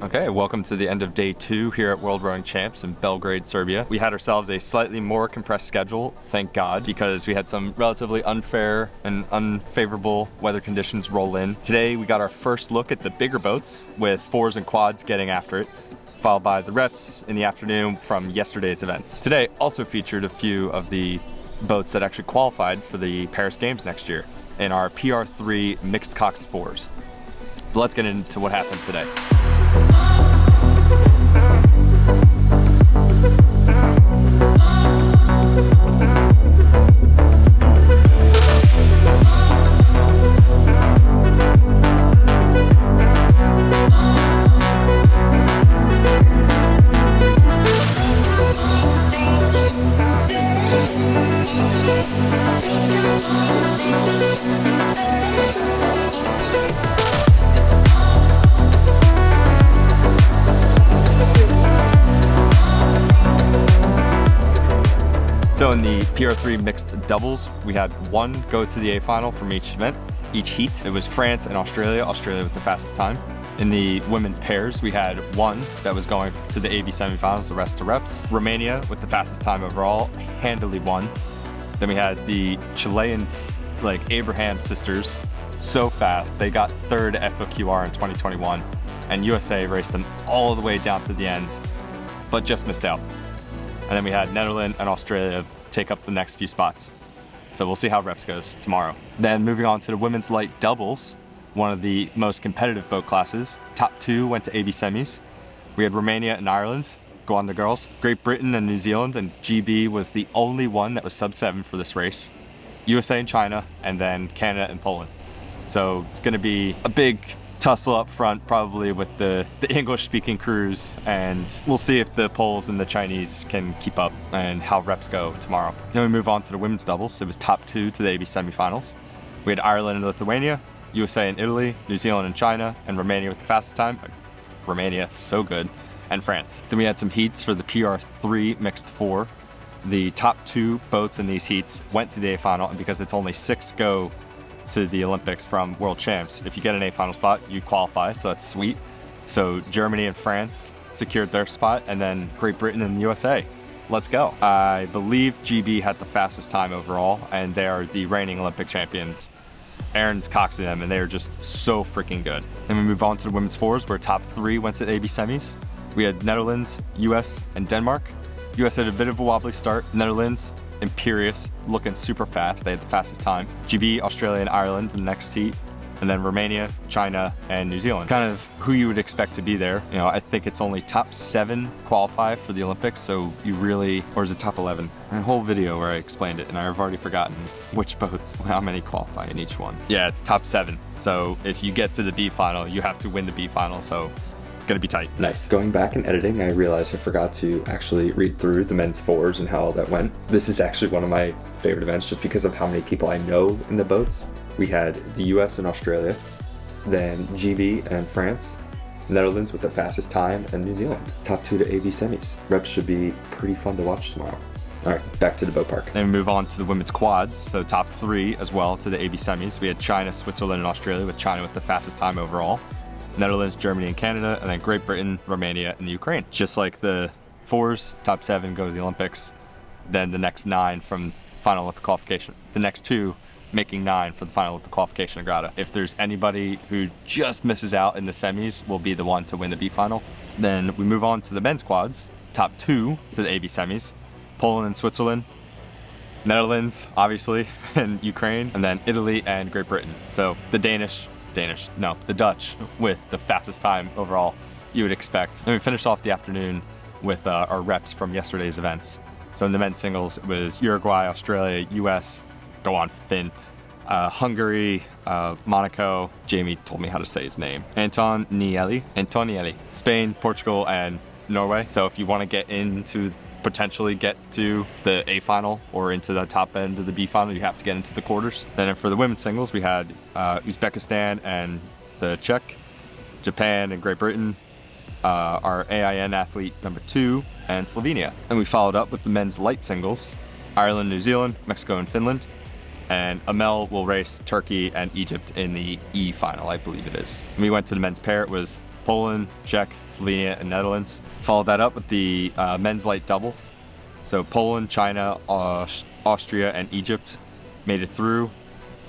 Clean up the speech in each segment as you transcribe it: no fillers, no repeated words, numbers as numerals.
Okay, welcome to the end of day 2 here at World Rowing Champs in Belgrade, Serbia. We had ourselves a slightly more compressed schedule, thank God, because we had some relatively unfair and unfavorable weather conditions roll in. Today we got our first look at the bigger boats with fours and quads getting after it, followed by the reps in the afternoon from yesterday's events. Today also featured a few of the boats that actually qualified for the Paris Games next year in our PR3 Mixed Fours. But let's get into what happened today. So in the PR3 Mixed Doubles, we had one go to the A final from each event, each heat. It was France and Australia with the fastest time. In the women's pairs, we had one that was going to the AB semifinals, the rest to reps. Romania with the fastest time overall, handily won. Then we had the Chilean, Abraham sisters, so fast. They got third FOQR in 2021, and USA raced them all the way down to the end, but just missed out. And then we had Netherlands and Australia take up the next few spots. So we'll see how reps goes tomorrow. Then moving on to the women's light doubles, one of the most competitive boat classes. Top 2 went to AB semis. We had Romania and Ireland go on the girls. Great Britain and New Zealand, and GB was the only one that was sub 7 for this race. USA and China, and then Canada and Poland. So it's gonna be a big tussle up front, probably with the English-speaking crews, and we'll see if the Poles and the Chinese can keep up and how reps go tomorrow. Then we move on to the women's doubles. It was top 2 to the AB semifinals. We had Ireland and Lithuania, USA and Italy, New Zealand and China, and Romania with the fastest time. Romania, so good, and France. Then we had some heats for the PR3 Mixed Four. The top 2 boats in these heats went to the A final, and because it's only 6 go to the Olympics from World Champs, if you get an A final spot, you qualify, so that's sweet. So Germany and France secured their spot, and then Great Britain and the USA. Let's go. I believe GB had the fastest time overall, and they are the reigning Olympic champions. Aaron's coxing them, and they are just so freaking good. Then we move on to the women's fours, where top 3 went to the AB semis. We had Netherlands, US, and Denmark. US had a bit of a wobbly start. Netherlands, imperious, looking super fast. They had the fastest time. GB, Australia, and Ireland, the next heat. And then Romania, China, and New Zealand. Kind of who you would expect to be there. You know, I think it's only top 7 qualify for the Olympics, so you really, or is it top 11? A whole video where I explained it, and I've already forgotten which boats, how many qualify in each one. Yeah, it's top 7. So if you get to the B final, you have to win the B final, so it's gonna be tight. Nice. Going back and editing, I realized I forgot to actually read through the men's fours and how all that went. This is actually one of my favorite events just because of how many people I know in the boats. We had the US and Australia, then GB and France, Netherlands with the fastest time, and New Zealand. Top 2 to AB semis. Reps should be pretty fun to watch tomorrow. All right, back to the boat park. Then we move on to the women's quads, so top 3 as well to the AB semis. We had China, Switzerland, and Australia, with China with the fastest time overall. Netherlands, Germany, and Canada, and then Great Britain, Romania, and the Ukraine. Just like the fours, top 7 go to the Olympics, then the next 9 from final Olympic qualification. The next 2 making 9 for the final Olympic qualification in Grada. If there's anybody who just misses out in the semis, will be the one to win the B final. Then we move on to the men's quads, top 2 to the AB semis, Poland and Switzerland, Netherlands, obviously, and Ukraine, and then Italy and Great Britain. So the the Dutch with the fastest time overall you would expect. And we finished off the afternoon with our reps from yesterday's events. So in the men's singles, it was Uruguay, Australia, US, go on Finn, Hungary, Monaco. Jamie told me how to say his name. Antonielli, Spain, Portugal, and Norway. So if you want to potentially get to the A final or into the top end of the B final, you have to get into the quarters. Then for the women's singles, we had Uzbekistan and the Czech, Japan and Great Britain, our AIN athlete number 2, and Slovenia. And we followed up with the men's light singles, Ireland, New Zealand, Mexico, and Finland. And Amel will race Turkey and Egypt in the E final, I believe it is. And we went to the men's pair. It was Poland, Czech, Slovenia, and Netherlands. Followed that up with the men's light double. So Poland, China, Austria, and Egypt made it through,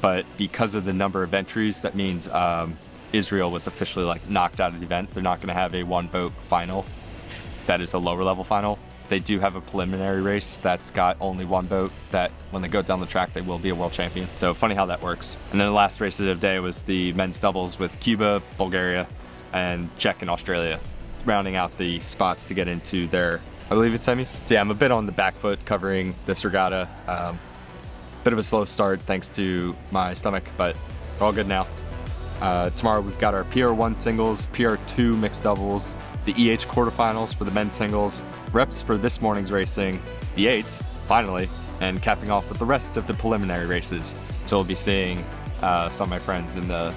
but because of the number of entries, that means Israel was officially like knocked out of the event. They're not going to have a one boat final. That is a lower level final. They do have a preliminary race that's got only one boat that when they go down the track, they will be a world champion. So funny how that works. And then the last race of the day was the men's doubles with Cuba, Bulgaria, and Czech and Australia, rounding out the spots to get into their, I believe it's semis. So yeah, I'm a bit on the back foot covering this regatta. Bit of a slow start thanks to my stomach, but we're all good now. Tomorrow we've got our PR1 singles, PR2 mixed doubles, the EH quarterfinals for the men's singles, reps for this morning's racing, the eights, finally, and capping off with the rest of the preliminary races. So we'll be seeing some of my friends in the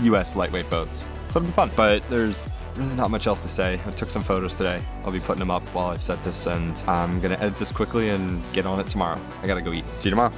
US lightweight boats. So it'll be fun, but there's really not much else to say. I took some photos today. I'll be putting them up while I've set this, and I'm gonna edit this quickly and get on it tomorrow. I gotta go eat. See you tomorrow.